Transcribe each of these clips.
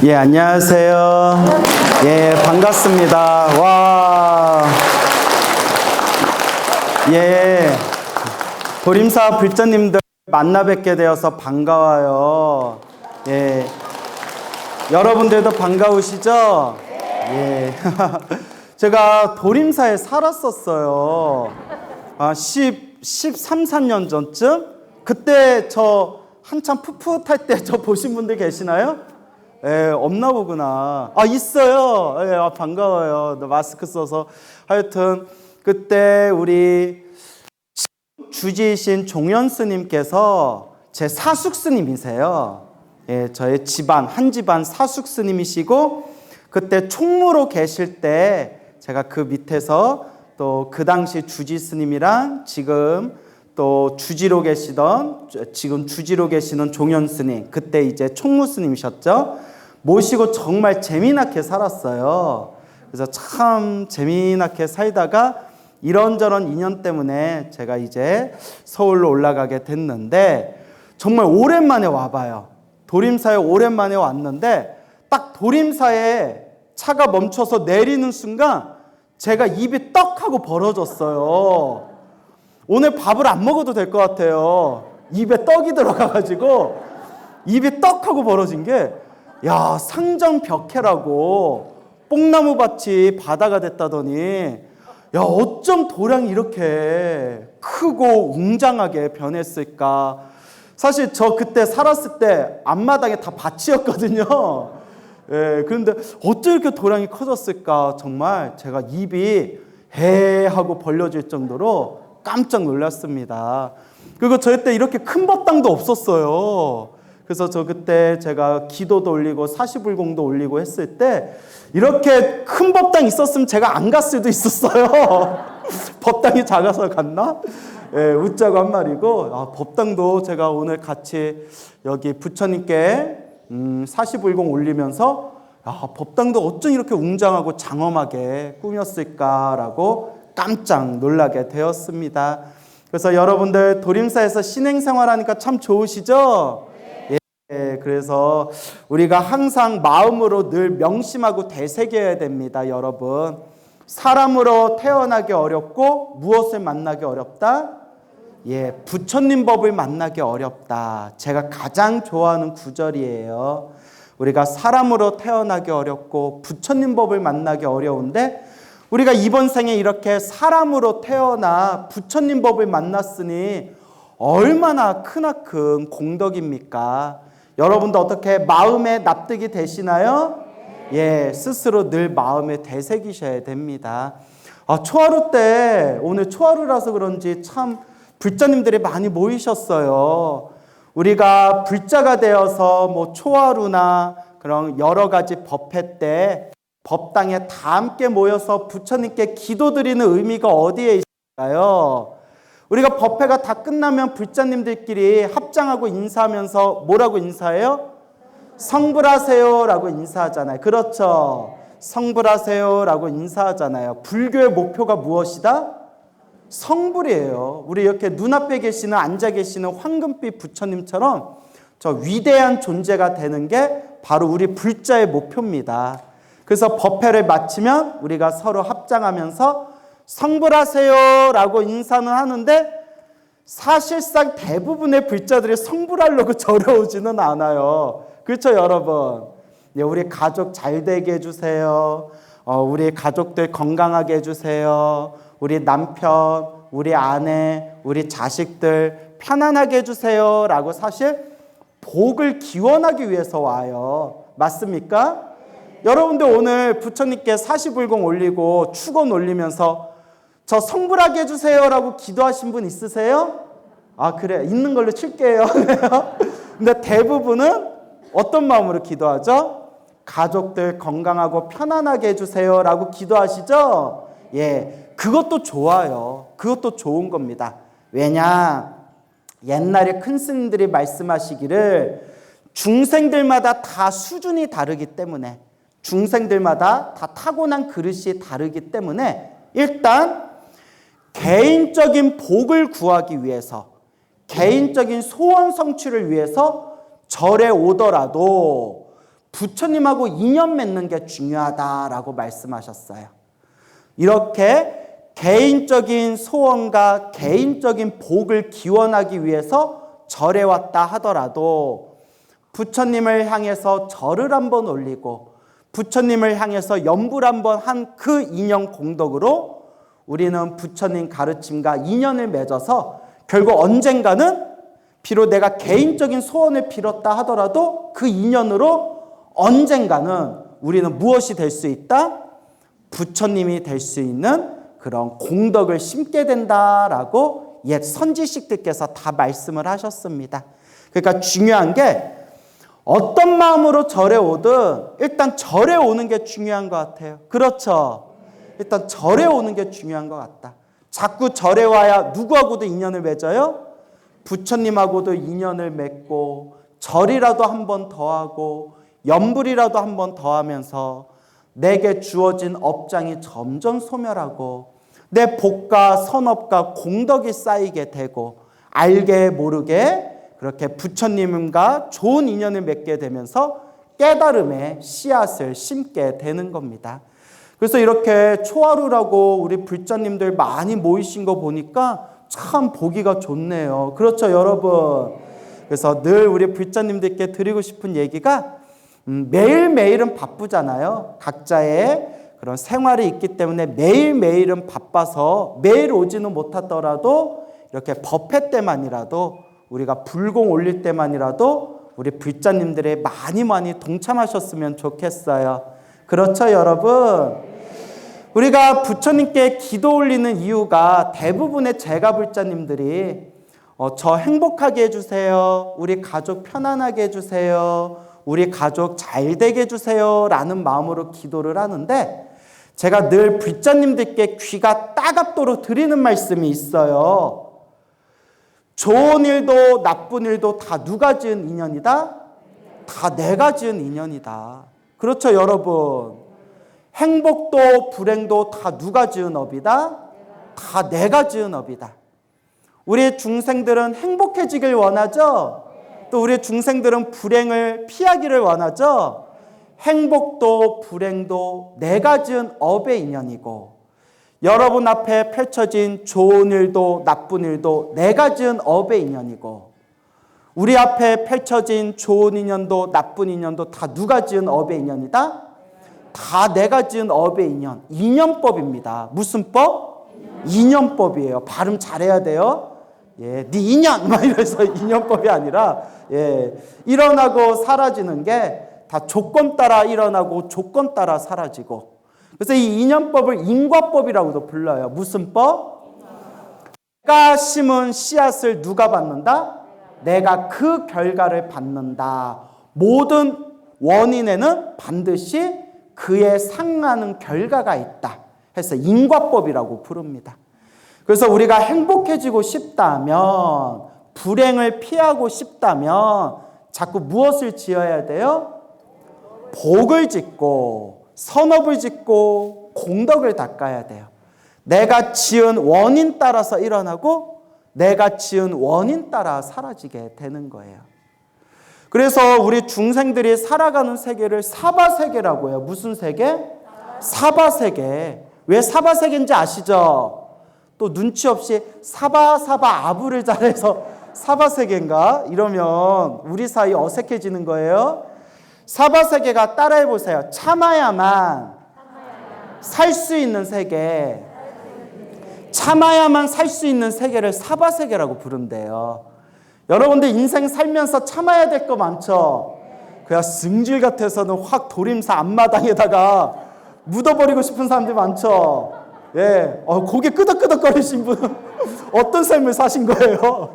예, 안녕하세요. 예, 반갑습니다. 와. 예, 도림사 불자님들 만나 뵙게 되어서 반가워요. 예, 여러분들도 반가우시죠? 예. 제가 도림사에 살았었어요. 13, 14년 전쯤? 그때 저 한참 풋풋할 때 저 보신 분들 계시나요? 예, 없나 보구나. 있어요. 예, 반가워요. 마스크 써서. 하여튼, 그때 우리 주지이신 종현 스님께서 제 사숙 스님이세요. 예, 저의 집안, 한 집안 사숙 스님이시고, 그때 총무로 계실 때 제가 그 밑에서 또 그 당시 주지 스님이랑 지금 또 주지로 계시던, 지금 주지로 계시는 종현 스님, 그때 이제 총무 스님이셨죠. 모시고 정말 재미나게 살았어요. 그래서 참 재미나게 살다가 이런저런 인연 때문에 제가 이제 서울로 올라가게 됐는데, 정말 오랜만에 와봐요. 도림사에 오랜만에 왔는데 딱 도림사에 차가 멈춰서 내리는 순간 제가 입이 떡 하고 벌어졌어요. 오늘 밥을 안 먹어도 될 것 같아요. 입에 떡이 들어가가지고 입이 떡 하고 벌어진 게, 야, 상정벽해라고 뽕나무밭이 바다가 됐다더니, 야, 어쩜 도량이 이렇게 크고 웅장하게 변했을까. 사실 저 그때 살았을 때 앞마당에 다 밭이었거든요. 예, 그런데 어쩜 이렇게 도량이 커졌을까. 정말 제가 입이 해 하고 벌려질 정도로 깜짝 놀랐습니다. 그리고 저 때 이렇게 큰 법당도 없었어요. 그래서 저 그때 제가 기도도 올리고 사시불공도 올리고 했을 때 이렇게 큰 법당 있었으면 제가 안 갔을 수도 있었어요. 법당이 작아서 갔나? 예, 웃자고 한 말이고, 법당도 제가 오늘 같이 여기 부처님께 사시불공 올리면서, 법당도 어쩜 이렇게 웅장하고 장엄하게 꾸몄을까라고 깜짝 놀라게 되었습니다. 그래서 여러분들 도림사에서 신행생활하니까 참 좋으시죠? 예, 그래서 우리가 항상 마음으로 늘 명심하고 되새겨야 됩니다. 여러분, 사람으로 태어나기 어렵고 무엇을 만나기 어렵다? 예, 부처님 법을 만나기 어렵다. 제가 가장 좋아하는 구절이에요. 우리가 사람으로 태어나기 어렵고 부처님 법을 만나기 어려운데, 우리가 이번 생에 이렇게 사람으로 태어나 부처님 법을 만났으니 얼마나 크나큰 공덕입니까? 여러분도 어떻게 마음에 납득이 되시나요? 예, 스스로 늘 마음에 되새기셔야 됩니다. 초하루 때, 오늘 초하루라서 그런지 참 불자님들이 많이 모이셨어요. 우리가 불자가 되어서 뭐 초하루나 그런 여러 가지 법회 때 법당에 다 함께 모여서 부처님께 기도드리는 의미가 어디에 있을까요? 우리가 법회가 다 끝나면 불자님들끼리 합장하고 인사하면서 뭐라고 인사해요? 성불하세요라고 인사하잖아요. 그렇죠? 성불하세요라고 인사하잖아요. 불교의 목표가 무엇이다? 성불이에요. 우리 이렇게 눈앞에 계시는, 앉아 계시는 황금빛 부처님처럼 저 위대한 존재가 되는 게 바로 우리 불자의 목표입니다. 그래서 법회를 마치면 우리가 서로 합장하면서 성불하세요라고 인사는 하는데, 사실상 대부분의 불자들이 성불하려고 절여오지는 않아요. 그렇죠, 여러분? 네, 우리 가족 잘 되게 해주세요. 우리 가족들 건강하게 해주세요. 우리 남편, 우리 아내, 우리 자식들 편안하게 해주세요 라고 사실 복을 기원하기 위해서 와요. 맞습니까? 여러분들 오늘 부처님께 사시불공 올리고 축원 올리면서 저 성불하게 해주세요 라고 기도하신 분 있으세요? 그래, 있는 걸로 칠게요. 근데 대부분은 어떤 마음으로 기도하죠? 가족들 건강하고 편안하게 해주세요 라고 기도하시죠? 예, 그것도 좋아요. 그것도 좋은 겁니다. 왜냐? 옛날에 큰 스님들이 말씀하시기를 중생들마다 다 수준이 다르기 때문에, 중생들마다 다 타고난 그릇이 다르기 때문에 일단 개인적인 복을 구하기 위해서, 개인적인 소원 성취를 위해서 절에 오더라도 부처님하고 인연 맺는 게 중요하다라고 말씀하셨어요. 이렇게 개인적인 소원과 개인적인 복을 기원하기 위해서 절에 왔다 하더라도 부처님을 향해서 절을 한번 올리고 부처님을 향해서 염불 한번 한 그 인연 공덕으로 우리는 부처님 가르침과 인연을 맺어서 결국 언젠가는 비록 내가 개인적인 소원을 빌었다 하더라도 그 인연으로 언젠가는 우리는 무엇이 될 수 있다? 부처님이 될 수 있는 그런 공덕을 심게 된다라고 옛 선지식들께서 다 말씀을 하셨습니다. 그러니까 중요한 게 어떤 마음으로 절에 오든 일단 절에 오는 게 중요한 것 같아요. 그렇죠? 일단 절에 오는 게 중요한 것 같다. 자꾸 절에 와야 누구하고도 인연을 맺어요? 부처님하고도 인연을 맺고 절이라도 한 번 더 하고 염불이라도 한 번 더 하면서 내게 주어진 업장이 점점 소멸하고 내 복과 선업과 공덕이 쌓이게 되고 알게 모르게 그렇게 부처님과 좋은 인연을 맺게 되면서 깨달음의 씨앗을 심게 되는 겁니다. 그래서 이렇게 초하루라고 우리 불자님들 많이 모이신 거 보니까 참 보기가 좋네요. 그렇죠, 여러분? 그래서 늘 우리 불자님들께 드리고 싶은 얘기가 매일매일은 바쁘잖아요. 각자의 그런 생활이 있기 때문에 매일매일은 바빠서 매일 오지는 못하더라도 이렇게 법회 때만이라도 우리가 불공 올릴 때만이라도 우리 불자님들의 많이 동참하셨으면 좋겠어요. 그렇죠, 여러분? 우리가 부처님께 기도 올리는 이유가 대부분의 제가 불자님들이 저 행복하게 해주세요. 우리 가족 편안하게 해주세요. 우리 가족 잘 되게 해주세요. 라는 마음으로 기도를 하는데 제가 늘 불자님들께 귀가 따갑도록 드리는 말씀이 있어요. 좋은 일도 나쁜 일도 다 누가 지은 인연이다? 다 내가 지은 인연이다. 그렇죠, 여러분? 행복도 불행도 다 누가 지은 업이다? 다 내가 지은 업이다. 우리 중생들은 행복해지길 원하죠? 또 우리 중생들은 불행을 피하기를 원하죠? 행복도 불행도 내가 지은 업의 인연이고 여러분 앞에 펼쳐진 좋은 일도 나쁜 일도 내가 지은 업의 인연이고 우리 앞에 펼쳐진 좋은 인연도 나쁜 인연도 다 누가 지은 업의 인연이다? 다 내가 지은 업의 인연. 인연법입니다. 무슨 법? 인연법이에요. 발음 잘해야 돼요. 네 인연 막 이래서 인연법이 아니라 일어나고 사라지는 게 다 조건 따라 일어나고 조건 따라 사라지고 그래서 이 인연법을 인과법이라고도 불러요. 무슨 법? 내가 심은 씨앗을 누가 받는다? 내가 그 결과를 받는다. 모든 원인에는 반드시 그에 상하는 결과가 있다. 해서 인과법이라고 부릅니다. 그래서 우리가 행복해지고 싶다면 불행을 피하고 싶다면 자꾸 무엇을 지어야 돼요? 복을 짓고 선업을 짓고 공덕을 닦아야 돼요. 내가 지은 원인 따라서 일어나고 내가 지은 원인 따라 사라지게 되는 거예요. 그래서 우리 중생들이 살아가는 세계를 사바세계라고 해요. 무슨 세계? 사바세계. 왜 사바세계인지 아시죠? 또 눈치 없이 사바 아부를 잘해서 사바세계인가? 이러면 우리 사이 어색해지는 거예요. 사바세계가 따라해보세요. 참아야만 살 수 있는 세계. 참아야만 살 수 있는 세계를 사바세계라고 부른대요. 여러분들 인생 살면서 참아야 될 거 많죠? 그냥 승질 같아서는 확 도림사 앞마당에다가 묻어버리고 싶은 사람들 많죠? 고개 끄덕끄덕거리신 분은 어떤 삶을 사신 거예요?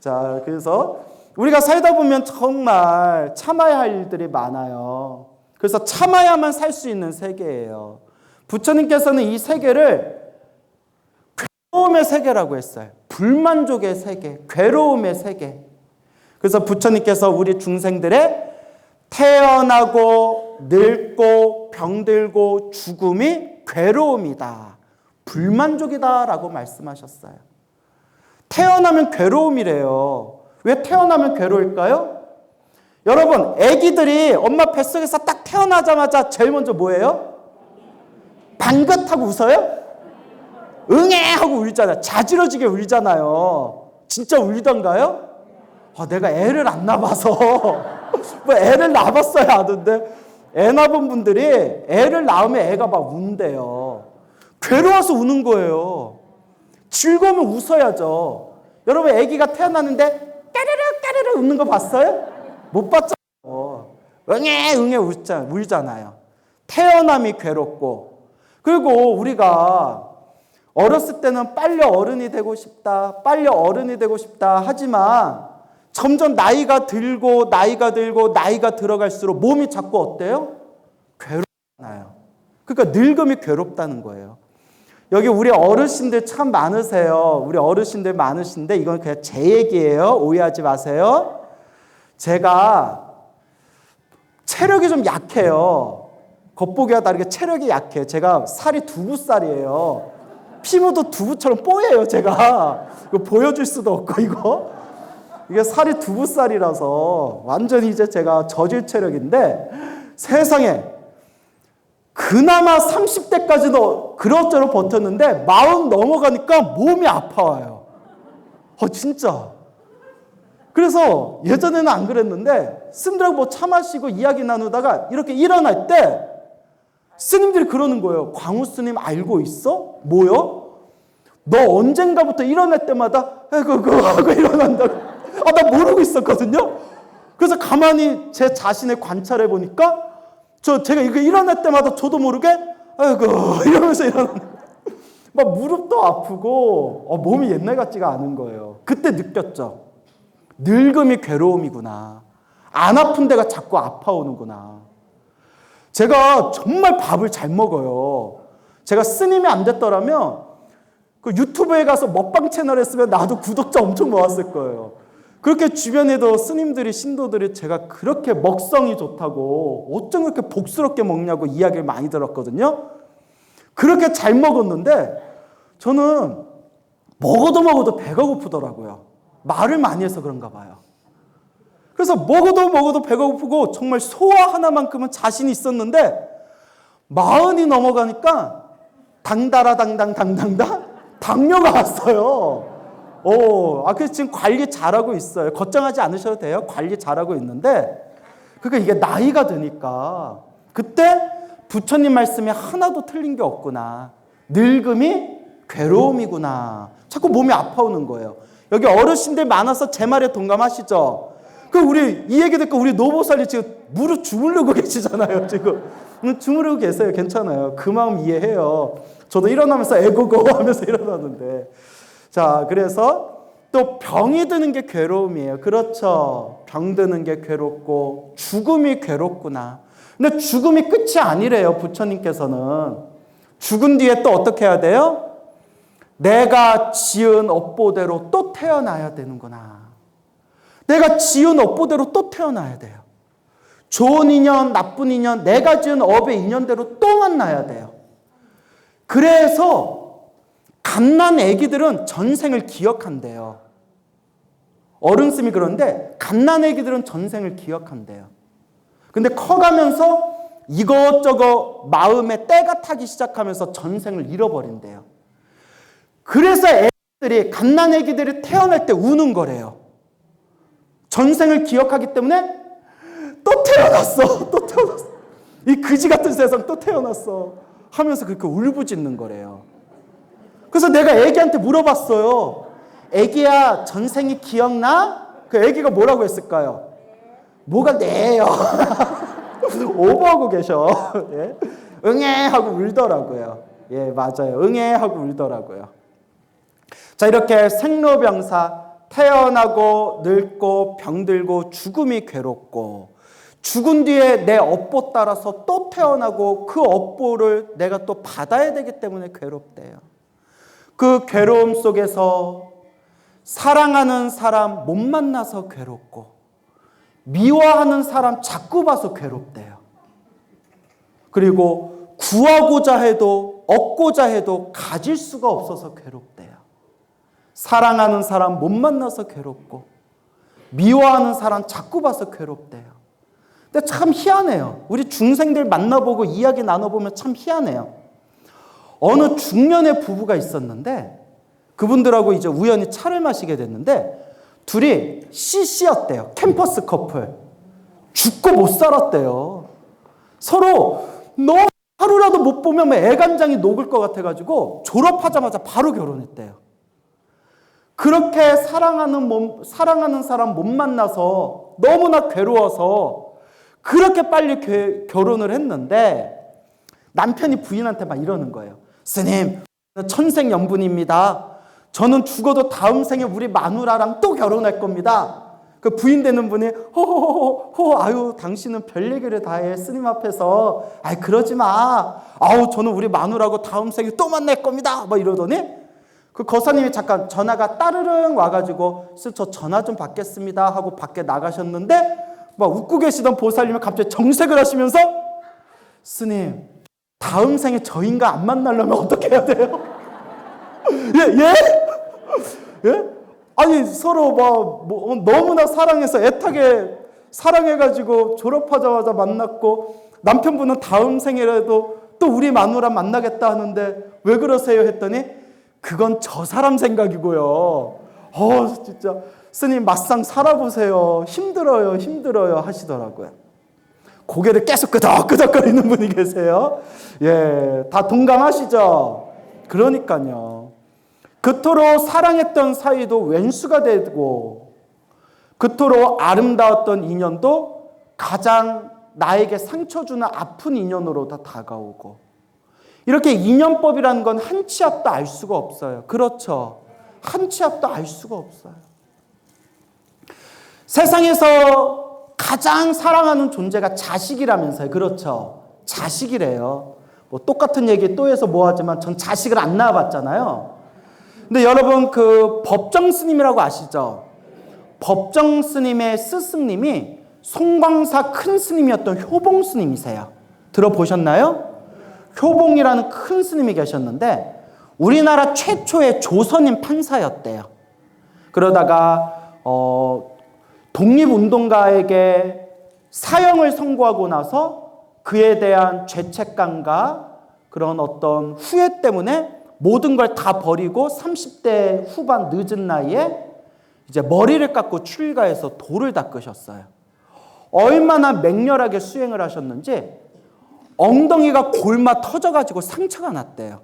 자, 그래서 우리가 살다 보면 정말 참아야 할 일들이 많아요. 그래서 참아야만 살 수 있는 세계예요. 부처님께서는 이 세계를 괴로움의 세계라고 했어요. 불만족의 세계, 괴로움의 세계. 그래서 부처님께서 우리 중생들의 태어나고 늙고 병들고 죽음이 괴로움이다. 불만족이다라고 말씀하셨어요. 태어나면 괴로움이래요. 왜 태어나면 괴로울까요? 여러분, 아기들이 엄마 뱃속에서 딱 태어나자마자 제일 먼저 뭐예요? 방긋하고 웃어요? 응애 하고 울잖아요. 자지러지게 울잖아요. 진짜 울던가요? 내가 애를 안 낳아서 뭐 애를 낳아봤어야 하던데, 애 낳은 분들이 애를 낳으면 애가 막 운대요. 괴로워서 우는 거예요. 즐거우면 웃어야죠. 여러분, 아기가 태어났는데 까르르 까르르 웃는 거 봤어요? 못 봤잖아요. 응애 응애 울잖아요. 태어남이 괴롭고, 그리고 우리가 어렸을 때는 빨리 어른이 되고 싶다, 빨리 어른이 되고 싶다 하지만 점점 나이가 들고 나이가 들어갈수록 몸이 자꾸 어때요? 괴롭잖아요. 그러니까 늙음이 괴롭다는 거예요. 여기 우리 어르신들 참 많으세요. 우리 어르신들 많으신데 이건 그냥 제 얘기예요. 오해하지 마세요. 제가 체력이 좀 약해요. 겉보기와 다르게 체력이 약해요. 제가 살이 두부살이에요. 피부도 두부처럼 뽀예요, 제가. 이거 보여줄 수도 없고, 이게 살이 두부살이라서 완전히 이제 제가 저질 체력인데, 세상에 그나마 30대까지도 그럭저럭 버텼는데 40 넘어가니까 몸이 아파와요. 진짜. 그래서 예전에는 안 그랬는데 스님들하고 뭐 차 마시고 이야기 나누다가 이렇게 일어날 때 스님들이 그러는 거예요. 광우 스님 알고 있어? 뭐요? 너 언젠가부터 일어날 때마다 하고 일어난다고. 나 모르고 있었거든요. 그래서 가만히 제 자신을 관찰해 보니까 제가 이거 일어날 때마다 저도 모르게 이러면서 일어나는 거예요. 막 무릎도 아프고 몸이 옛날 같지가 않은 거예요. 그때 느꼈죠. 늙음이 괴로움이구나. 안 아픈 데가 자꾸 아파오는구나. 제가 정말 밥을 잘 먹어요. 제가 스님이 안 됐더라면 그 유튜브에 가서 먹방 채널 했으면 나도 구독자 엄청 모았을 거예요. 그렇게 주변에도 스님들이, 신도들이 제가 그렇게 먹성이 좋다고 어쩜 그렇게 복스럽게 먹냐고 이야기를 많이 들었거든요. 그렇게 잘 먹었는데 저는 먹어도 배가 고프더라고요. 말을 많이 해서 그런가 봐요. 그래서 먹어도 배가 고프고 정말 소화 하나만큼은 자신이 있었는데 40이 넘어가니까 당당당 당뇨가 왔어요. 그래서 지금 관리 잘하고 있어요. 걱정하지 않으셔도 돼요. 관리 잘하고 있는데, 그러니까 이게 나이가 드니까 그때 부처님 말씀이 하나도 틀린 게 없구나. 늙음이 괴로움이구나. 자꾸 몸이 아파오는 거예요. 여기 어르신들 많아서 제 말에 동감하시죠? 우리 이 얘기 듣고 우리 노보살이 지금 무릎 주무르고 계시잖아요. 지금 주무르고 계세요. 괜찮아요. 그 마음 이해해요. 저도 일어나면서 에고고 하면서 일어나는데. 자, 그래서 또 병이 드는 게 괴로움이에요. 그렇죠. 병 드는 게 괴롭고 죽음이 괴롭구나. 근데 죽음이 끝이 아니래요. 부처님께서는. 죽은 뒤에 또 어떻게 해야 돼요? 내가 지은 업보대로 또 태어나야 되는구나. 내가 지은 업보대로 또 태어나야 돼요. 좋은 인연, 나쁜 인연, 내가 지은 업의 인연대로 또 만나야 돼요. 그래서 갓난 애기들은 전생을 기억한대요. 어른스님이 그런데 갓난 애기들은 전생을 기억한대요. 근데 커가면서 이것저것 마음에 때가 타기 시작하면서 전생을 잃어버린대요. 그래서 애기들이, 갓난 애기들이 태어날 때 우는 거래요. 전생을 기억하기 때문에 또 태어났어. 이 그지 같은 세상 또 태어났어. 하면서 그렇게 울부짖는 거래요. 그래서 내가 애기한테 물어봤어요. 애기야, 전생이 기억나? 그 애기가 뭐라고 했을까요? 뭐가 네요. 오버하고 계셔. 예? 응애 하고 울더라고요. 예, 맞아요. 응애 하고 울더라고요. 자, 이렇게 생로병사, 태어나고 늙고 병들고 죽음이 괴롭고, 죽은 뒤에 내 업보 따라서 또 태어나고 그 업보를 내가 또 받아야 되기 때문에 괴롭대요. 그 괴로움 속에서 사랑하는 사람 못 만나서 괴롭고, 미워하는 사람 자꾸 봐서 괴롭대요. 그리고 구하고자 해도 얻고자 해도 가질 수가 없어서 괴롭대요. 사랑하는 사람 못 만나서 괴롭고, 미워하는 사람 자꾸 봐서 괴롭대요. 근데 참 희한해요. 우리 중생들 만나보고 이야기 나눠보면 참 희한해요. 어느 중년의 부부가 있었는데 그분들하고 이제 우연히 차를 마시게 됐는데 둘이 CC였대요. 캠퍼스 커플. 죽고 못 살았대요. 서로 너무 하루라도 못 보면 애간장이 녹을 것 같아가지고 졸업하자마자 바로 결혼했대요. 그렇게 사랑하는 사람 못 만나서 너무나 괴로워서 그렇게 빨리 결혼을 했는데 남편이 부인한테 막 이러는 거예요. 스님, 천생연분입니다. 저는 죽어도 다음 생에 우리 마누라랑 또 결혼할 겁니다. 그 부인 되는 분이 아유 당신은 별 얘기를 다 해 스님 앞에서. 아이 그러지 마. 아우 저는 우리 마누라고 다음 생에 또 만날 겁니다. 막 이러더니 그 거사님이 잠깐 전화가 따르릉 와가지고 저 전화 좀 받겠습니다 하고 밖에 나가셨는데 막 웃고 계시던 보살님이 갑자기 정색을 하시면서 스님 다음 생에 저 인간 안 만나려면 어떻게 해야 돼요? 예? 아니 서로 너무나 사랑해서 애타게 사랑해가지고 졸업하자마자 만났고 남편분은 다음 생에라도 또 우리 마누라 만나겠다 하는데 왜 그러세요? 했더니 그건 저 사람 생각이고요. 진짜 스님 맞상 살아보세요. 힘들어요 하시더라고요. 고개를 계속 끄덕끄덕거리는 분이 계세요. 예, 다 동감하시죠? 그러니까요. 그토록 사랑했던 사이도 왼수가 되고 그토록 아름다웠던 인연도 가장 나에게 상처 주는 아픈 인연으로 다 다가오고 이렇게 인연법이라는 건 한 치 앞도 알 수가 없어요. 그렇죠. 한 치 앞도 알 수가 없어요. 세상에서 가장 사랑하는 존재가 자식이라면서요. 그렇죠. 자식이래요. 뭐 똑같은 얘기 또 해서 뭐하지만 전 자식을 안 낳아봤잖아요. 근데 여러분 그 법정 스님이라고 아시죠? 법정 스님의 스승님이 송광사 큰 스님이었던 효봉 스님이세요. 들어보셨나요? 효봉이라는 큰 스님이 계셨는데 우리나라 최초의 조선인 판사였대요. 그러다가 독립운동가에게 사형을 선고하고 나서 그에 대한 죄책감과 그런 어떤 후회 때문에 모든 걸 다 버리고 30대 후반 늦은 나이에 이제 머리를 깎고 출가해서 돌을 닦으셨어요. 얼마나 맹렬하게 수행을 하셨는지 엉덩이가 골마 터져가지고 상처가 났대요.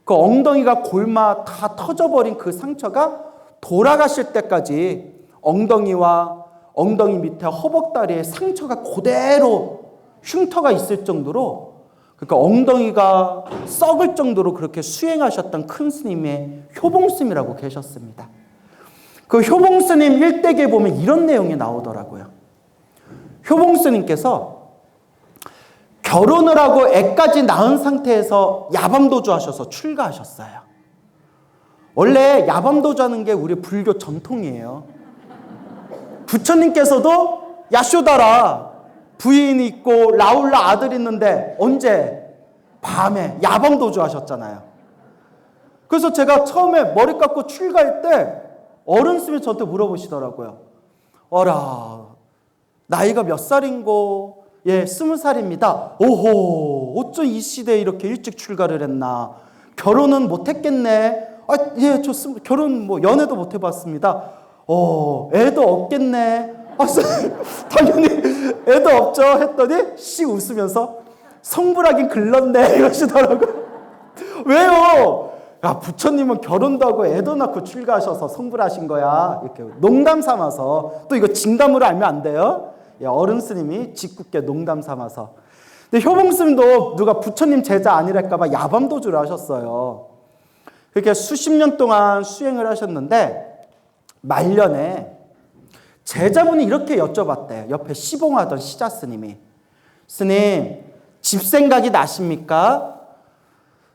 그 엉덩이가 골마 다 터져버린 그 상처가 돌아가실 때까지 엉덩이와 엉덩이 밑에 허벅다리에 상처가 그대로 흉터가 있을 정도로 그러니까 엉덩이가 썩을 정도로 그렇게 수행하셨던 큰 스님의 효봉스님이라고 계셨습니다. 그 효봉스님 일대기에 보면 이런 내용이 나오더라고요. 효봉스님께서 결혼을 하고 애까지 낳은 상태에서 야밤도주 하셔서 출가하셨어요. 원래 야밤도주 하는 게 우리 불교 전통이에요. 부처님께서도 야쇼다라 부인이 있고 라울라 아들 있는데 언제? 밤에 야밤도주 하셨잖아요. 그래서 제가 처음에 머리 깎고 출가할 때 어른 스님이 저한테 물어보시더라고요. 어라 나이가 몇 살인고? 예, 20살입니다. 오호, 어쩜 이 시대에 이렇게 일찍 출가를 했나? 결혼은 못 했겠네. 예, 좋습니다. 결혼 연애도 못 해봤습니다. 애도 없겠네. 당연히 애도 없죠. 했더니 씩 웃으면서 성불하긴 글렀네 이러시더라고요. 왜요? 야, 부처님은 결혼도 하고 애도 낳고 출가하셔서 성불하신 거야. 이렇게 농담 삼아서. 또 이거 진담으로 알면 안 돼요. 어른 스님이 짓궂게 농담 삼아서. 근데 효봉 스님도 누가 부처님 제자 아니랄까봐 야밤도주를 하셨어요. 그렇게 수십 년 동안 수행을 하셨는데 말년에 제자분이 이렇게 여쭤봤대요. 옆에 시봉하던 시자 스님이. 스님, 집 생각이 나십니까?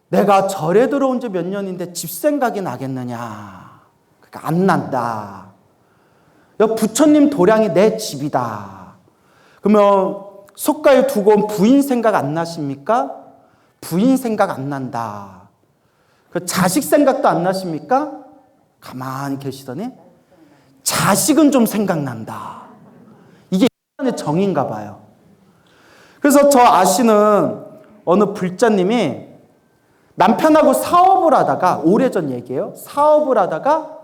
내가 절에 들어온 지 몇 년인데 집 생각이 나겠느냐? 그러니까 안 난다. 부처님 도량이 내 집이다. 그러면 속가에 두고 온 부인 생각 안 나십니까? 부인 생각 안 난다. 그 자식 생각도 안 나십니까? 가만히 계시더니 자식은 좀 생각난다. 이게 인간의 정인가 봐요. 그래서 저 아시는 어느 불자님이 남편하고 사업을 하다가, 오래전 얘기예요. 사업을 하다가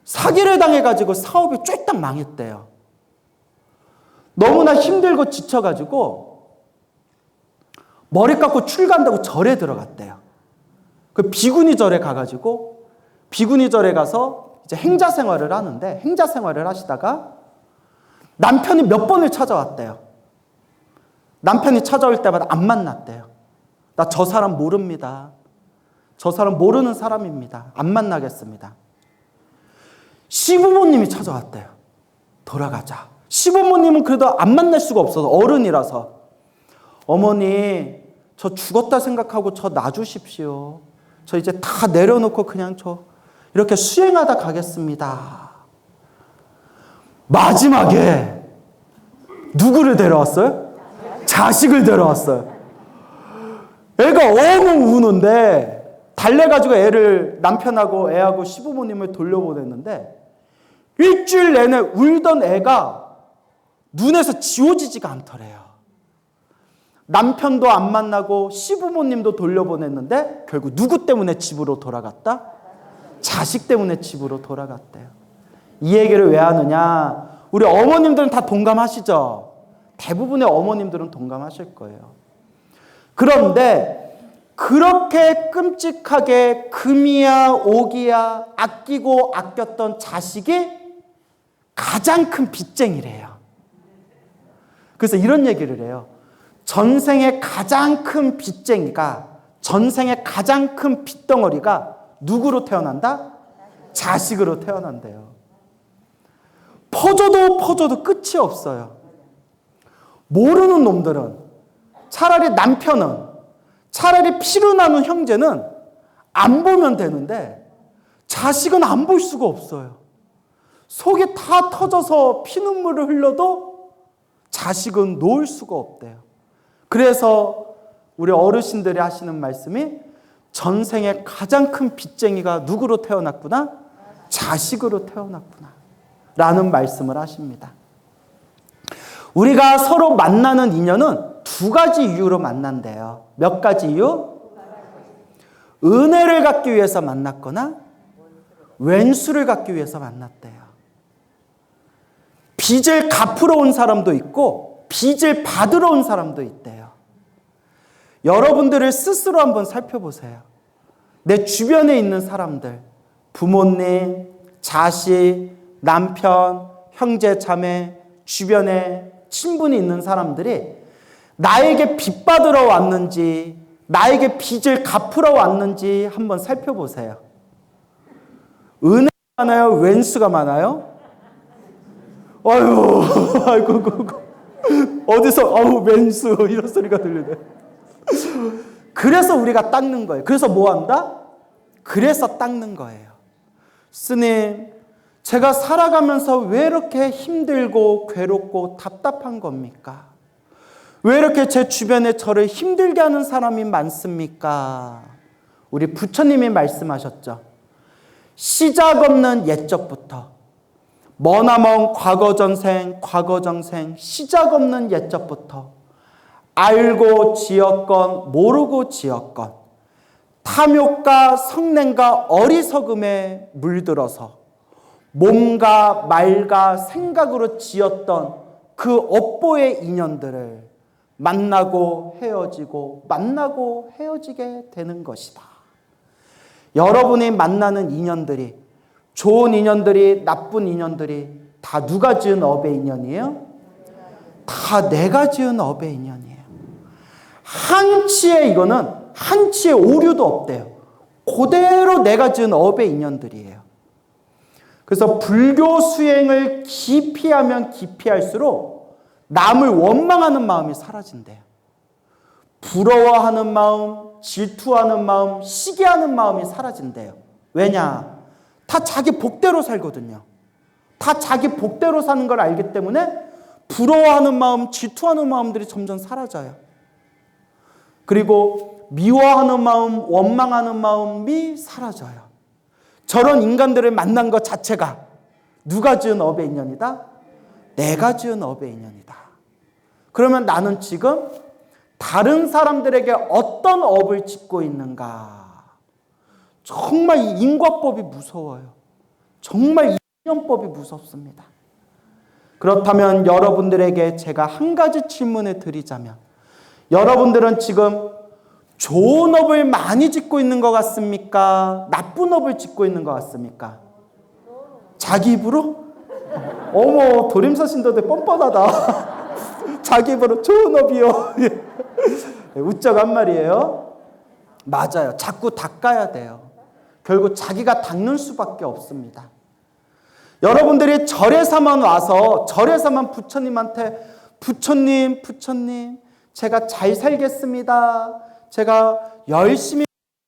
사기를 당해가지고 사업이 쫄딱 망했대요. 너무나 힘들고 지쳐가지고 머리 깎고 출가한다고 절에 들어갔대요. 그 비구니 절에 가가지고, 비구니 절에 가서 이제 행자 생활을 하는데, 행자 생활을 하시다가 남편이 몇 번을 찾아왔대요. 남편이 찾아올 때마다 안 만났대요. 나 저 사람 모릅니다. 저 사람 모르는 사람입니다. 안 만나겠습니다. 시부모님이 찾아왔대요. 돌아가자. 시부모님은 그래도 안 만날 수가 없어서, 어른이라서. 어머니, 저 죽었다 생각하고 저 놔주십시오. 저 이제 다 내려놓고 그냥 저 이렇게 수행하다 가겠습니다. 마지막에 누구를 데려왔어요? 자식을 데려왔어요. 애가 엉엉 우는데 달래가지고 애를, 남편하고 애하고 시부모님을 돌려보냈는데 일주일 내내 울던 애가 눈에서 지워지지가 않더래요. 남편도 안 만나고 시부모님도 돌려보냈는데 결국 누구 때문에 집으로 돌아갔다? 자식 때문에 집으로 돌아갔대요. 이 얘기를 왜 하느냐? 우리 어머님들은 다 동감하시죠? 대부분의 어머님들은 동감하실 거예요. 그런데 그렇게 끔찍하게 금이야 오기야 아끼고 아꼈던 자식이 가장 큰 빚쟁이래요. 그래서 이런 얘기를 해요. 전생의 가장 큰 빚쟁이가, 전생의 가장 큰 빚덩어리가 누구로 태어난다? 자식으로 태어난대요. 퍼줘도 끝이 없어요. 모르는 놈들은, 차라리 남편은, 차라리 피로 나눈 형제는 안 보면 되는데 자식은 안 볼 수가 없어요. 속이 다 터져서 피눈물을 흘려도 자식은 놓을 수가 없대요. 그래서 우리 어르신들이 하시는 말씀이 전생에 가장 큰 빚쟁이가 누구로 태어났구나? 자식으로 태어났구나 라는 말씀을 하십니다. 우리가 서로 만나는 인연은 두 가지 이유로 만난대요. 몇 가지 이유? 은혜를 갖기 위해서 만났거나 왼수를 갖기 위해서 만났대요. 빚을 갚으러 온 사람도 있고 빚을 받으러 온 사람도 있대요. 여러분들을 스스로 한번 살펴보세요. 내 주변에 있는 사람들, 부모님, 자식, 남편, 형제, 자매, 주변에 친분이 있는 사람들이 나에게 빚 받으러 왔는지, 나에게 빚을 갚으러 왔는지 한번 살펴보세요. 은혜가 많아요? 왼수가 많아요? 아이고, 어디서, 왼수, 이런 소리가 들리네. 그래서 우리가 닦는 거예요. 그래서 뭐 한다? 그래서 닦는 거예요. 스님, 제가 살아가면서 왜 이렇게 힘들고 괴롭고 답답한 겁니까? 왜 이렇게 제 주변에 저를 힘들게 하는 사람이 많습니까? 우리 부처님이 말씀하셨죠. 시작 없는 옛적부터, 머나먼 과거전생, 과거정생, 시작 없는 옛적부터 알고 지었건 모르고 지었건 탐욕과 성냄과 어리석음에 물들어서 몸과 말과 생각으로 지었던 그 업보의 인연들을 만나고 헤어지고 만나고 헤어지게 되는 것이다. 여러분이 만나는 인연들이, 좋은 인연들이, 나쁜 인연들이 다 누가 지은 업의 인연이에요? 다 내가 지은 업의 인연이에요. 한치의 이거는 한치의 오류도 없대요. 그대로 내가 지은 업의 인연들이에요. 그래서 불교 수행을 깊이 하면 깊이 할수록 남을 원망하는 마음이 사라진대요. 부러워하는 마음, 질투하는 마음, 시기하는 마음이 사라진대요. 왜냐? 다 자기 복대로 살거든요. 다 자기 복대로 사는 걸 알기 때문에 부러워하는 마음, 질투하는 마음들이 점점 사라져요. 그리고 미워하는 마음, 원망하는 마음이 사라져요. 저런 인간들을 만난 것 자체가 누가 지은 업의 인연이다? 내가 지은 업의 인연이다. 그러면 나는 지금 다른 사람들에게 어떤 업을 짓고 있는가? 정말 이 인과법이 무서워요. 정말 이 인연법이 무섭습니다. 그렇다면 여러분들에게 제가 한 가지 질문을 드리자면, 여러분들은 지금 좋은 업을 많이 짓고 있는 것 같습니까? 나쁜 업을 짓고 있는 것 같습니까? 자기 입으로? 어머, 도림사 신도들 뻔뻔하다. 자기 입으로 좋은 업이요. 웃자고 말이에요. 맞아요. 자꾸 닦아야 돼요. 결국 자기가 닦는 수밖에 없습니다. 여러분들이 절에서만 와서 절에서만 부처님한테 부처님 제가 잘 살겠습니다. 제가 열심히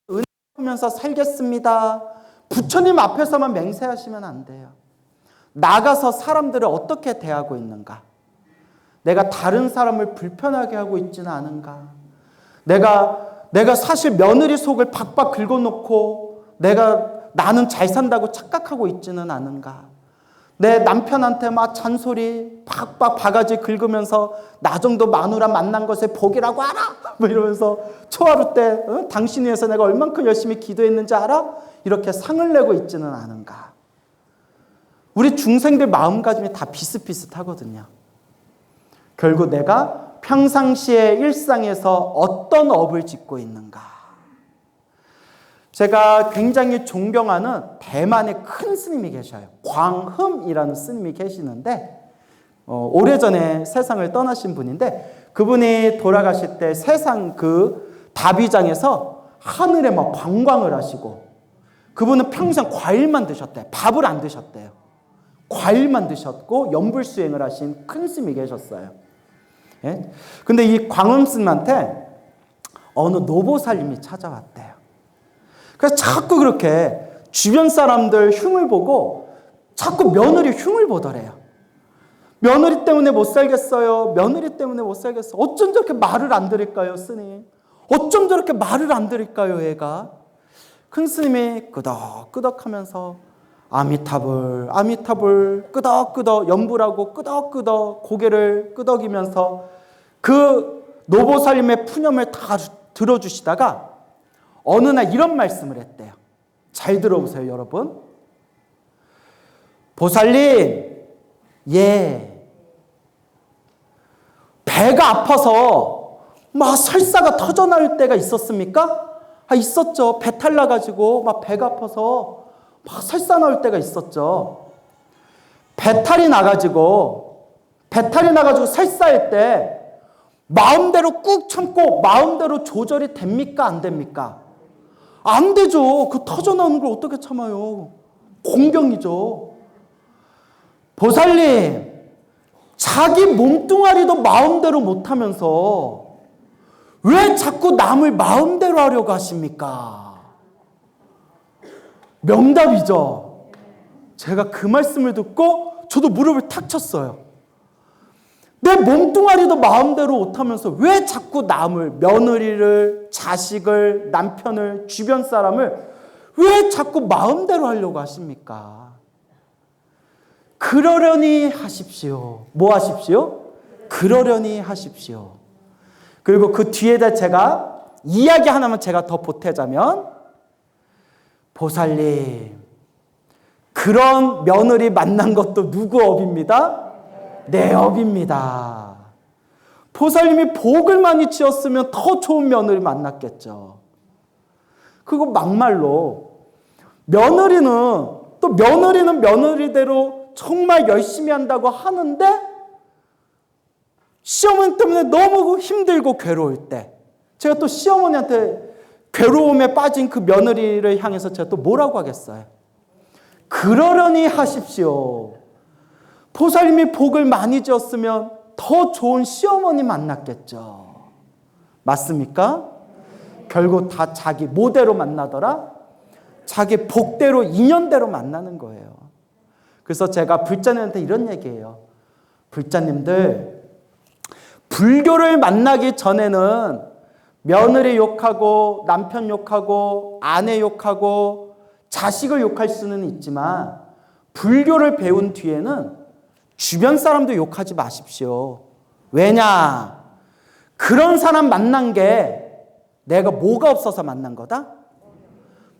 은혜하면서 살겠습니다. 부처님 앞에서만 맹세하시면 안 돼요. 나가서 사람들을 어떻게 대하고 있는가? 내가 다른 사람을 불편하게 하고 있지는 않은가? 내가 사실 며느리 속을 박박 긁어놓고 나는 잘 산다고 착각하고 있지는 않은가? 내 남편한테 막 잔소리 박박 바가지 긁으면서 나 정도 마누라 만난 것에 복이라고 알아? 뭐 이러면서 초하루 때 당신 위해서 내가 얼만큼 열심히 기도했는지 알아? 이렇게 상을 내고 있지는 않은가? 우리 중생들 마음가짐이 다 비슷비슷하거든요. 결국 내가 평상시의 일상에서 어떤 업을 짓고 있는가? 제가 굉장히 존경하는 대만의 큰 스님이 계셔요. 광흠이라는 스님이 계시는데 오래전에 세상을 떠나신 분인데, 그분이 돌아가실 때 세상 그 다비장에서 하늘에 막 관광을 하시고, 그분은 평생 과일만 드셨대요. 밥을 안 드셨대요. 과일만 드셨고 연불수행을 하신 큰 스님이 계셨어요. 예? 근데 이 광음 스님한테 어느 노보살님이 찾아왔대요. 그래서 자꾸 그렇게 주변 사람들 흉을 보고 자꾸 며느리 흉을 보더래요. 며느리 때문에 못 살겠어요. 며느리 때문에 못 살겠어요. 어쩜 저렇게 말을 안 들을까요, 스님? 어쩜 저렇게 말을 안 들을까요, 얘가? 큰 스님이 끄덕끄덕 하면서 아미타불, 아미타불, 끄덕끄덕 연불하고 끄덕끄덕 고개를 끄덕이면서 그 노보살님의 푸념을 다 들어주시다가 어느 날 이런 말씀을 했대요. 잘 들어보세요, 여러분. 보살님, 배가 아파서 막 설사가 터져나올 때가 있었습니까? 있었죠. 배탈 나가지고 막 배가 아파서 막 설사 나올 때가 있었죠. 배탈이 나가지고 설사할 때 마음대로 꾹 참고 마음대로 조절이 됩니까? 안 됩니까? 안 되죠. 그 터져나오는 걸 어떻게 참아요? 공경이죠. 보살님, 자기 몸뚱아리도 마음대로 못하면서 왜 자꾸 남을 마음대로 하려고 하십니까? 명답이죠. 제가 그 말씀을 듣고 저도 무릎을 탁 쳤어요. 내 몸뚱아리도 마음대로 못하면서 왜 자꾸 남을, 며느리를, 자식을, 남편을, 주변 사람을 왜 자꾸 마음대로 하려고 하십니까? 그러려니 하십시오. 뭐 하십시오? 그러려니 하십시오. 그리고 그 뒤에다 제가 이야기 하나만 제가 더 보태자면, 보살님, 그런 며느리 만난 것도 누구 업입니다? 내 업입니다. 보살님이 복을 많이 지었으면 더 좋은 며느리 만났겠죠. 그리고 막말로 며느리는 며느리대로 정말 열심히 한다고 하는데 시어머니 때문에 너무 힘들고 괴로울 때, 제가 또 시어머니한테 괴로움에 빠진 그 며느리를 향해서 제가 또 뭐라고 하겠어요? 그러려니 하십시오. 보살님이 복을 많이 지었으면 더 좋은 시어머니 만났겠죠. 맞습니까? 결국 다 자기 뭐대로 만나더라? 자기 복대로, 인연대로 만나는 거예요. 그래서 제가 불자님한테 이런 얘기해요. 불자님들, 불교를 만나기 전에는 며느리 욕하고 남편 욕하고 아내 욕하고 자식을 욕할 수는 있지만 불교를 배운 뒤에는 주변 사람도 욕하지 마십시오. 왜냐? 그런 사람 만난 게 내가 뭐가 없어서 만난 거다?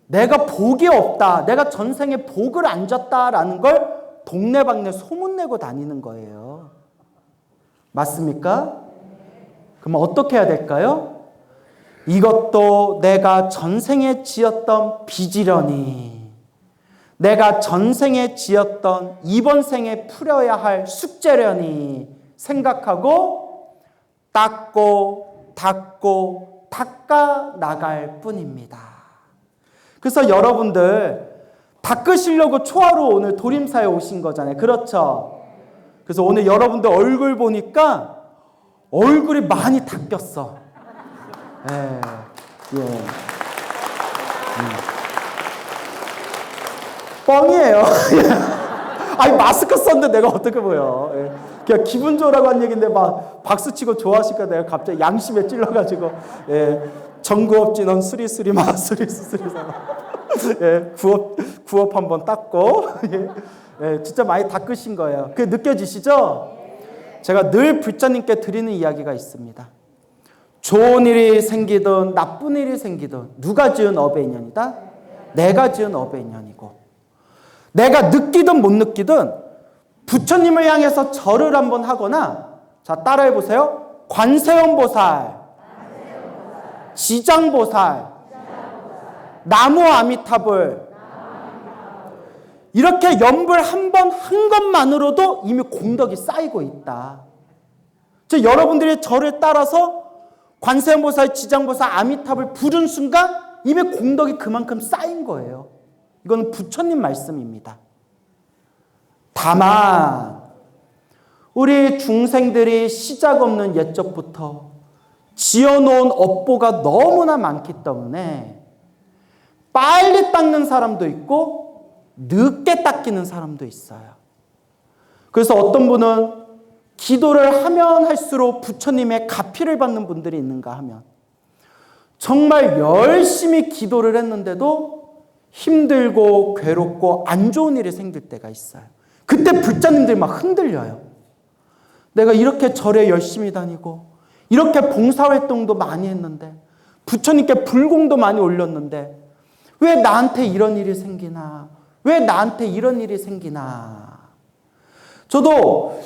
내가 복이 없다. 내가 전생에 복을 안 줬다라는 걸 동네방네 소문내고 다니는 거예요. 맞습니까? 그럼 어떻게 해야 될까요? 이것도 내가 전생에 지었던 빚이려니, 내가 전생에 지었던 이번 생에 풀어야 할 숙제려니 생각하고 닦고 닦고 닦아 나갈 뿐입니다. 그래서 여러분들 닦으시려고 초하루 오늘 도림사에 오신 거잖아요. 그렇죠? 그래서 오늘 여러분들 얼굴 보니까 얼굴이 많이 닦였어. 예. 뻥이에요. 아니 마스크 썼는데 내가 어떻게 보여. 예. 그냥 기분 좋으라고 한 얘기인데 막 박수치고 좋아하시니까 내가 갑자기 양심에 찔러가지고 예. 정구업지 넌 수리수리마 수리수리마 예. 구업 한번 닦고 예. 예. 진짜 많이 닦으신 거예요. 그게 느껴지시죠? 제가 늘 불자님께 드리는 이야기가 있습니다. 좋은 일이 생기든 나쁜 일이 생기든 누가 지은 업의 인연이다? 내가 지은 업의 인연이고, 내가 느끼든 못 느끼든 부처님을 향해서 절을 한번 하거나, 자 따라해 보세요. 관세음보살, 지장보살, 나무 아미타불, 이렇게 염불 한 번 한 것만으로도 이미 공덕이 쌓이고 있다. 여러분들이 저를 따라서 관세음보살, 지장보살, 아미타불 부른 순간 이미 공덕이 그만큼 쌓인 거예요. 이건 부처님 말씀입니다. 다만 우리 중생들이 시작 없는 옛적부터 지어놓은 업보가 너무나 많기 때문에 빨리 닦는 사람도 있고 늦게 닦이는 사람도 있어요. 그래서 어떤 분은 기도를 하면 할수록 부처님의 가피를 받는 분들이 있는가 하면 정말 열심히 기도를 했는데도 힘들고 괴롭고 안 좋은 일이 생길 때가 있어요. 그때 불자님들이 막 흔들려요. 내가 이렇게 절에 열심히 다니고 이렇게 봉사활동도 많이 했는데 부처님께 불공도 많이 올렸는데 왜 나한테 이런 일이 생기나? 왜 나한테 이런 일이 생기나? 저도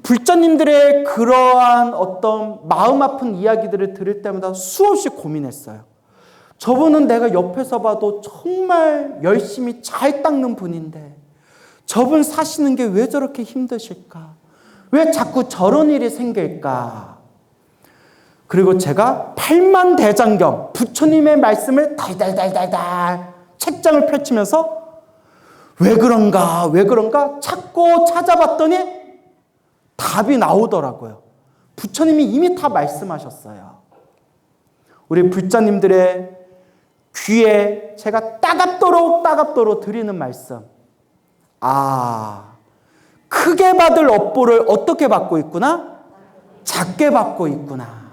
불자님들의 그러한 어떤 마음 아픈 이야기들을 들을 때마다 수없이 고민했어요. 저분은 내가 옆에서 봐도 정말 열심히 잘 닦는 분인데 저분 사시는 게 왜 저렇게 힘드실까? 왜 자꾸 저런 일이 생길까? 그리고 제가 팔만대장경 부처님의 말씀을 달달달달달 책장을 펼치면서 왜 그런가 찾고 찾아봤더니 답이 나오더라고요. 부처님이 이미 다 말씀하셨어요. 우리 불자님들의 귀에 제가 따갑도록 드리는 말씀. 크게 받을 업보를 어떻게 받고 있구나? 작게 받고 있구나.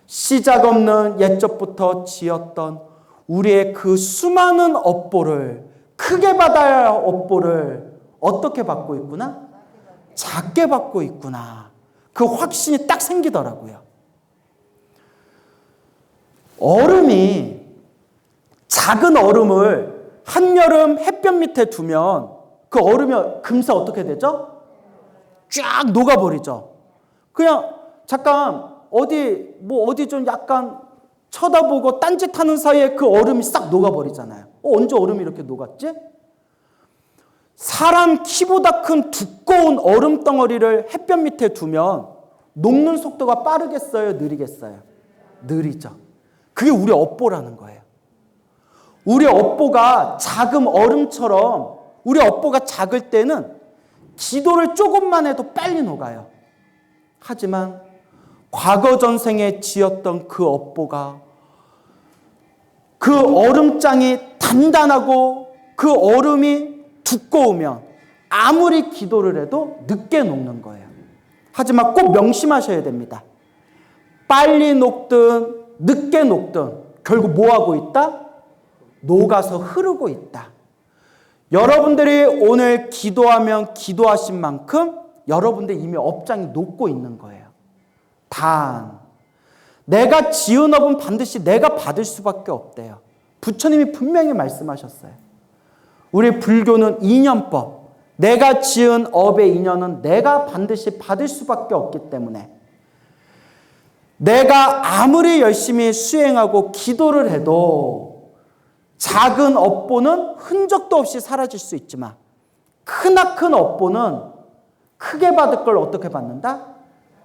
시작 없는 옛적부터 지었던 우리의 그 수많은 업보를, 크게 받아야 할 업보를 어떻게 받고 있구나? 작게 받고 있구나. 그 확신이 딱 생기더라고요. 얼음이, 작은 얼음을 한여름 햇볕 밑에 두면 그 얼음이 금세 어떻게 되죠? 쫙 녹아버리죠. 그냥 잠깐 어디 좀 약간 쳐다보고 딴짓하는 사이에 그 얼음이 싹 녹아버리잖아요. 언제 얼음이 이렇게 녹았지? 사람 키보다 큰 두꺼운 얼음 덩어리를 햇볕 밑에 두면 녹는 속도가 빠르겠어요? 느리겠어요? 느리죠. 그게 우리 업보라는 거예요. 우리 업보가 작은 얼음처럼 우리 업보가 작을 때는 기도를 조금만 해도 빨리 녹아요. 하지만 과거 전생에 지었던 그 업보가, 그 얼음장이 단단하고 그 얼음이 두꺼우면 아무리 기도를 해도 늦게 녹는 거예요. 하지만 꼭 명심하셔야 됩니다. 빨리 녹든 늦게 녹든 결국 뭐 하고 있다? 녹아서 흐르고 있다. 여러분들이 오늘 기도하면 기도하신 만큼 여러분들 이미 업장이 녹고 있는 거예요. 단, 내가 지은 업은 반드시 내가 받을 수밖에 없대요. 부처님이 분명히 말씀하셨어요. 우리 불교는 인연법, 내가 지은 업의 인연은 내가 반드시 받을 수밖에 없기 때문에 내가 아무리 열심히 수행하고 기도를 해도 작은 업보는 흔적도 없이 사라질 수 있지만 크나큰 업보는 크게 받을 걸 어떻게 받는다?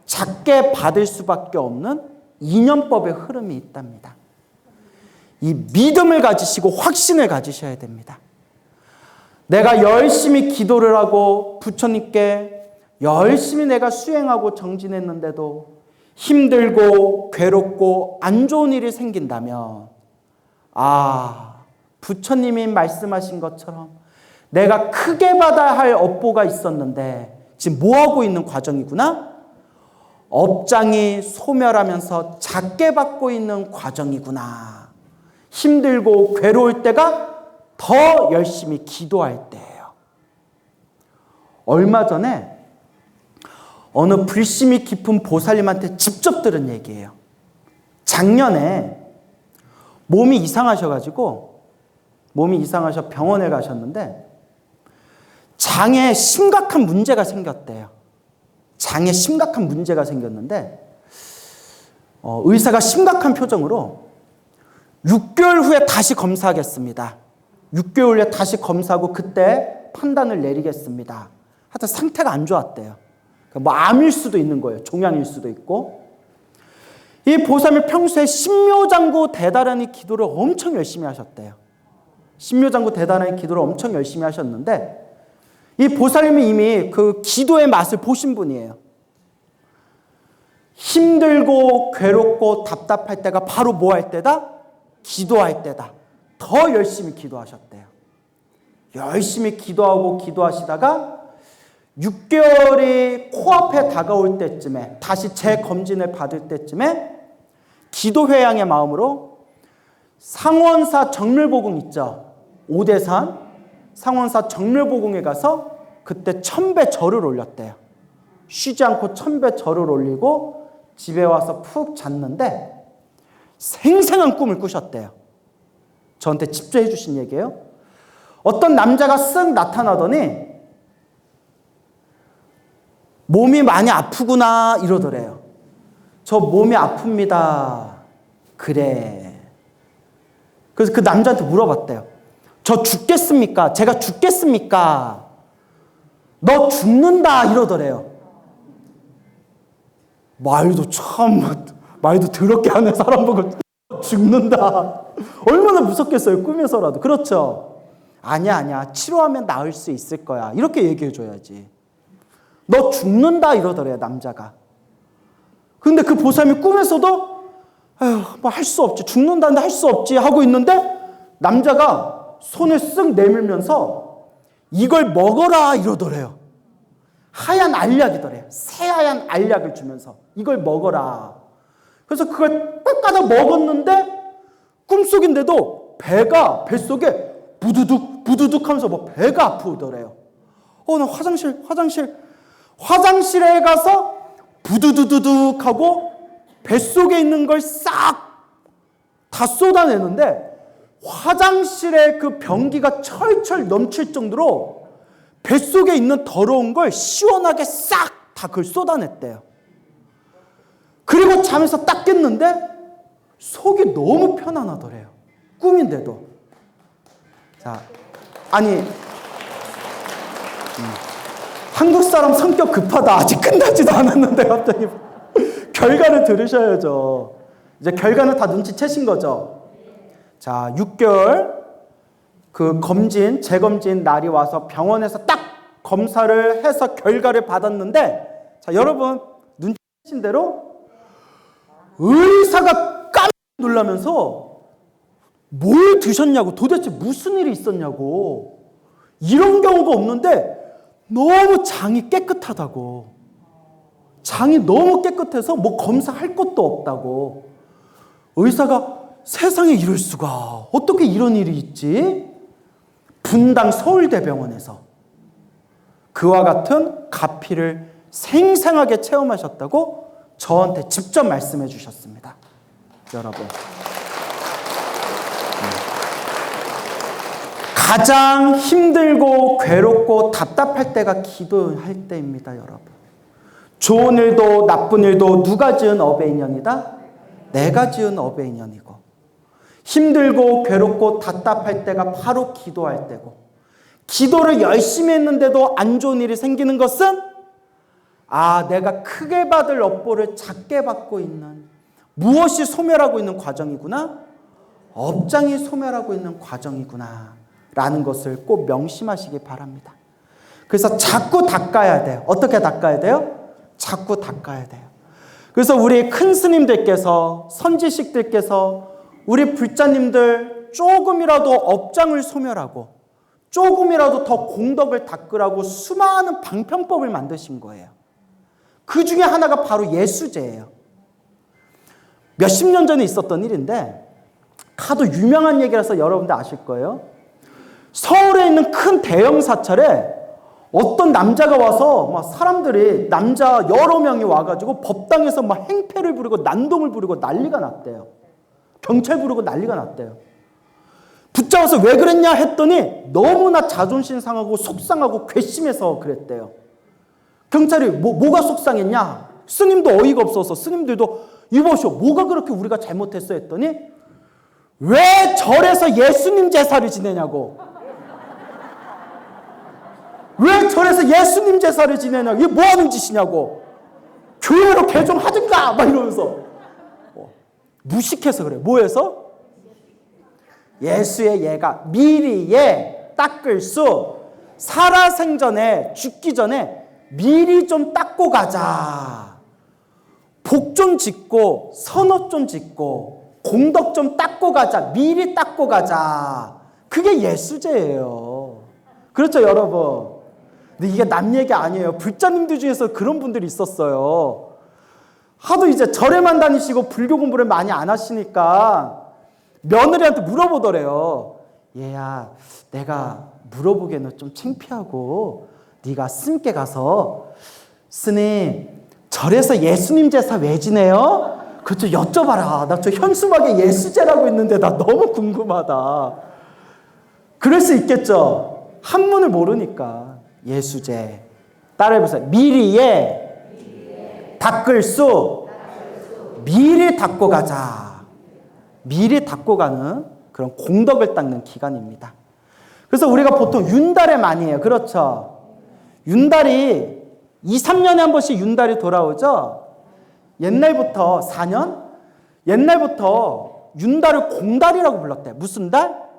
작게 받을 수밖에 없는 인연법의 흐름이 있답니다. 이 믿음을 가지시고 확신을 가지셔야 됩니다. 내가 열심히 기도를 하고 부처님께 열심히 내가 수행하고 정진했는데도 힘들고 괴롭고 안 좋은 일이 생긴다면 부처님이 말씀하신 것처럼 내가 크게 받아야 할 업보가 있었는데 지금 뭐하고 있는 과정이구나? 업장이 소멸하면서 작게 받고 있는 과정이구나. 힘들고 괴로울 때가 더 열심히 기도할 때예요. 얼마 전에 어느 불심이 깊은 보살님한테 직접 들은 얘기예요. 작년에 몸이 이상하셔 병원에 가셨는데 장에 심각한 문제가 생겼대요. 장에 심각한 문제가 생겼는데 의사가 심각한 표정으로 6개월 후에 다시 검사하겠습니다. 6개월 후에 다시 검사하고 그때 판단을 내리겠습니다. 하여튼 상태가 안 좋았대요. 뭐 암일 수도 있는 거예요. 종양일 수도 있고. 이 보살님이 평소에 신묘장구 대다라니 기도를 엄청 열심히 하셨대요. 신묘장구 대다라니 기도를 엄청 열심히 하셨는데 이 보살님이 이미 그 기도의 맛을 보신 분이에요. 힘들고 괴롭고 답답할 때가 바로 뭐 할 때다? 기도할 때다. 더 열심히 기도하셨대요. 열심히 기도하고 기도하시다가 6개월이 코앞에 다가올 때쯤에 다시 재검진을 받을 때쯤에 기도회양의 마음으로 상원사 정밀보궁 있죠. 오대산 상원사 정밀보궁에 가서 그때 1000배 절을 올렸대요. 쉬지 않고 1000배 절을 올리고 집에 와서 푹 잤는데 생생한 꿈을 꾸셨대요. 저한테 직접 해주신 얘기예요. 어떤 남자가 쓱 나타나더니 몸이 많이 아프구나 이러더래요. 저 몸이 아픕니다. 그래. 그래서 그 남자한테 물어봤대요. 저 죽겠습니까? 제가 죽겠습니까? 너 죽는다 이러더래요. 말도 더럽게 하는 사람 보고 죽는다. 얼마나 무섭겠어요. 꿈에서라도. 그렇죠. 아니야. 치료하면 나을 수 있을 거야. 이렇게 얘기해줘야지. 너 죽는다 이러더래요. 남자가. 근데 그 보살님이 꿈에서도 뭐 할 수 없지. 죽는다는데 할 수 없지 하고 있는데 남자가 손을 쓱 내밀면서 이걸 먹어라 이러더래요. 하얀 알약이더래요. 새하얀 알약을 주면서 이걸 먹어라. 그래서 그걸 꼭 가서 먹었는데 꿈속인데도 뱃속에 부두둑 하면서 뭐 배가 아프더래요. 나 화장실에 가서 부두두둑 하고 뱃속에 있는 걸 싹 다 쏟아내는데 화장실에 그 변기가 철철 넘칠 정도로 뱃속에 있는 더러운 걸 시원하게 싹 다 그걸 쏟아냈대요. 그리고 잠에서 딱 깼는데 속이 너무 편안하더래요. 꿈인데도. 자, 아니 한국 사람 성격 급하다. 아직 끝나지도 않았는데 갑자기 결과를 들으셔야죠. 이제 결과는 다 눈치채신 거죠. 자, 6개월 그 재검진 날이 와서 병원에서 딱 검사를 해서 결과를 받았는데, 자, 여러분 눈치채신 대로 의사가 깜짝 놀라면서 뭘 드셨냐고, 도대체 무슨 일이 있었냐고, 이런 경우가 없는데 너무 장이 깨끗하다고, 장이 너무 깨끗해서 뭐 검사할 것도 없다고. 의사가 세상에 이럴 수가, 어떻게 이런 일이 있지? 분당 서울대병원에서 그와 같은 가피를 생생하게 체험하셨다고 저한테 직접 말씀해 주셨습니다. 여러분, 가장 힘들고 괴롭고 답답할 때가 기도할 때입니다. 여러분, 좋은 일도 나쁜 일도 누가 지은 업의 인연이다? 내가 지은 업의 인연이고, 힘들고 괴롭고 답답할 때가 바로 기도할 때고, 기도를 열심히 했는데도 안 좋은 일이 생기는 것은 내가 크게 받을 업보를 작게 받고 있는, 무엇이 소멸하고 있는 과정이구나? 업장이 소멸하고 있는 과정이구나 라는 것을 꼭 명심하시기 바랍니다. 그래서 자꾸 닦아야 돼요. 어떻게 닦아야 돼요? 자꾸 닦아야 돼요. 그래서 우리 큰 스님들께서, 선지식들께서 우리 불자님들 조금이라도 업장을 소멸하고 조금이라도 더 공덕을 닦으라고 수많은 방편법을 만드신 거예요. 그 중에 하나가 바로 예수제예요. 몇십 년 전에 있었던 일인데 하도 유명한 얘기라서 여러분들 아실 거예요. 서울에 있는 큰 대형 사찰에 어떤 남자가 와서 막 사람들이, 남자 여러 명이 와가지고 법당에서 막 행패를 부리고 난동을 부리고 난리가 났대요. 경찰 부르고 난리가 났대요. 붙잡아서 왜 그랬냐 했더니 너무나 자존심 상하고 속상하고 괘씸해서 그랬대요. 경찰이 뭐가 속상했냐? 스님도 어이가 없어서 스님들도 이보시오, 뭐가 그렇게 우리가 잘못했어 했더니 왜 절에서 예수님 제사를 지내냐고. 왜 절에서 예수님 제사를 지내냐고. 이게 뭐하는 짓이냐고. 교회로 개종하든가 막 이러면서 무식해서 그래. 뭐해서? 예수의 예가 미리 예 닦을 수, 살아생전에 죽기 전에 미리 좀 닦고 가자. 복 좀 짓고 선업 좀 짓고 공덕 좀 닦고 가자. 미리 닦고 가자. 그게 예수제예요. 그렇죠, 여러분? 근데 이게 남 얘기 아니에요. 불자님들 중에서 그런 분들이 있었어요. 하도 이제 절에만 다니시고 불교 공부를 많이 안 하시니까 며느리한테 물어보더래요. 얘야, 내가 물어보기에는 좀 창피하고 네가 스님께 가서 스님, 절에서 예수님 제사 왜 지내요? 그거 좀 여쭤봐라. 나 저 현수막에 예수제라고 있는데 나 너무 궁금하다. 그럴 수 있겠죠. 한문을 모르니까. 예수제. 따라해보세요. 미리에 닦을 수, 미리 닦고 가자. 미리 닦고 가는 그런 공덕을 닦는 기간입니다. 그래서 우리가 보통 윤달에 많이 해요. 그렇죠? 윤달이 2, 3년에 한 번씩 윤달이 돌아오죠? 옛날부터 4년? 옛날부터 윤달을 공달이라고 불렀대. 무슨 달?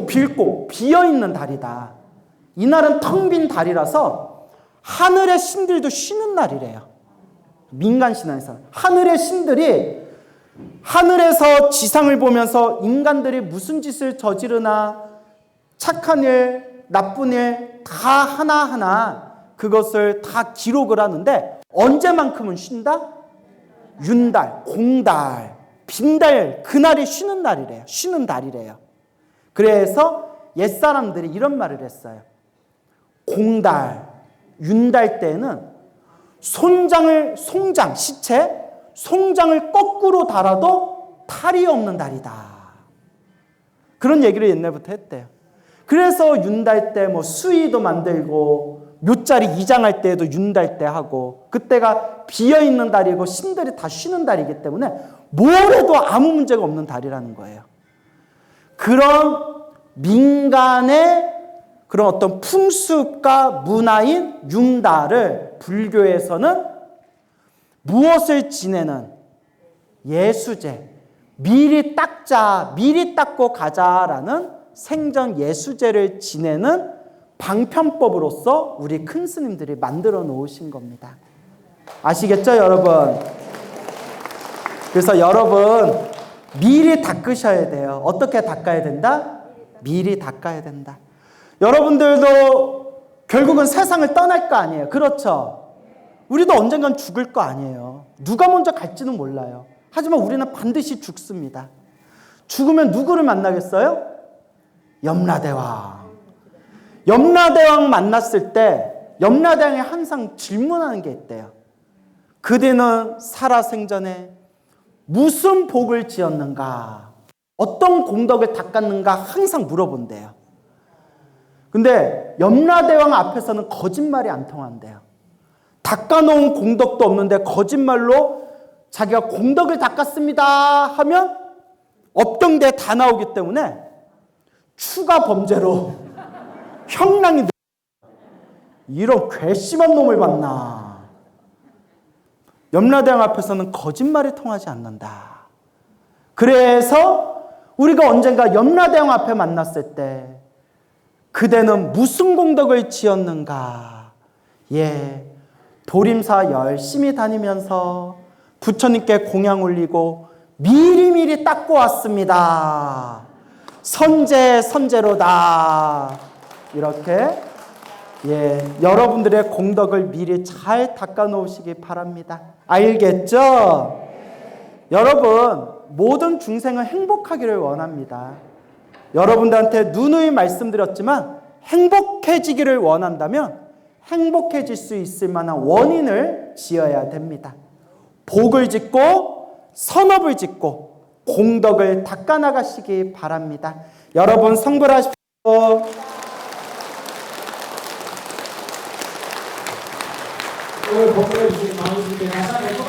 빌고 비어있는 달이다. 이날은 텅 빈 달이라서 하늘의 신들도 쉬는 날이래요. 민간 신앙에서는. 하늘의 신들이 하늘에서 지상을 보면서 인간들이 무슨 짓을 저지르나 착한 일, 나쁜 일 다 하나하나 그것을 다 기록을 하는데 언제만큼은 쉰다? 윤달, 공달, 빈달, 그날이 쉬는 날이래요. 쉬는 달이래요. 그래서 옛사람들이 이런 말을 했어요. 공달, 윤달 때는 송장, 시체, 송장을 거꾸로 달아도 탈이 없는 달이다. 그런 얘기를 옛날부터 했대요. 그래서 윤달 때 수의도 만들고 묘자리 이장할 때에도 윤달 때 하고, 그때가 비어있는 달이고 신들이 다 쉬는 달이기 때문에 뭘 해도 아무 문제가 없는 달이라는 거예요. 그런 민간의 그런 어떤 풍습과 문화인 윤달을 불교에서는 무엇을 지내는? 예수제. 미리 닦자, 미리 닦고 가자라는 생전 예수제를 지내는 방편법으로서 우리 큰 스님들이 만들어 놓으신 겁니다. 아시겠죠, 여러분? 그래서 여러분, 미리 닦으셔야 돼요. 어떻게 닦아야 된다? 미리 닦아야 된다. 여러분들도 결국은 세상을 떠날 거 아니에요. 그렇죠? 우리도 언젠간 죽을 거 아니에요. 누가 먼저 갈지는 몰라요. 하지만 우리는 반드시 죽습니다. 죽으면 누구를 만나겠어요? 염라대왕. 염라대왕 만났을 때 염라대왕이 항상 질문하는 게 있대요. 그대는 살아생전에 무슨 복을 지었는가? 어떤 공덕을 닦았는가? 항상 물어본대요. 근데 염라대왕 앞에서는 거짓말이 안 통한대요. 닦아놓은 공덕도 없는데 거짓말로 자기가 공덕을 닦았습니다 하면 없던 데 다 나오기 때문에 추가 범죄로 형량이 이런 괘씸한 놈을 봤나. 염라대왕 앞에서는 거짓말이 통하지 않는다. 그래서 우리가 언젠가 염라대왕 앞에 만났을 때 그대는 무슨 공덕을 지었는가? 예, 도림사 열심히 다니면서 부처님께 공양 올리고 미리미리 닦고 왔습니다. 선제 선제로다. 이렇게 여러분들의 공덕을 미리 잘 닦아 놓으시기 바랍니다. 알겠죠? 여러분, 모든 중생은 행복하기를 원합니다. 여러분들한테 누누이 말씀드렸지만 행복해지기를 원한다면 행복해질 수 있을 만한 원인을 지어야 됩니다. 복을 짓고 선업을 짓고 공덕을 닦아나가시기 바랍니다. 여러분 성불하십시오. 오늘 복을 주신 마음님께 감사드리고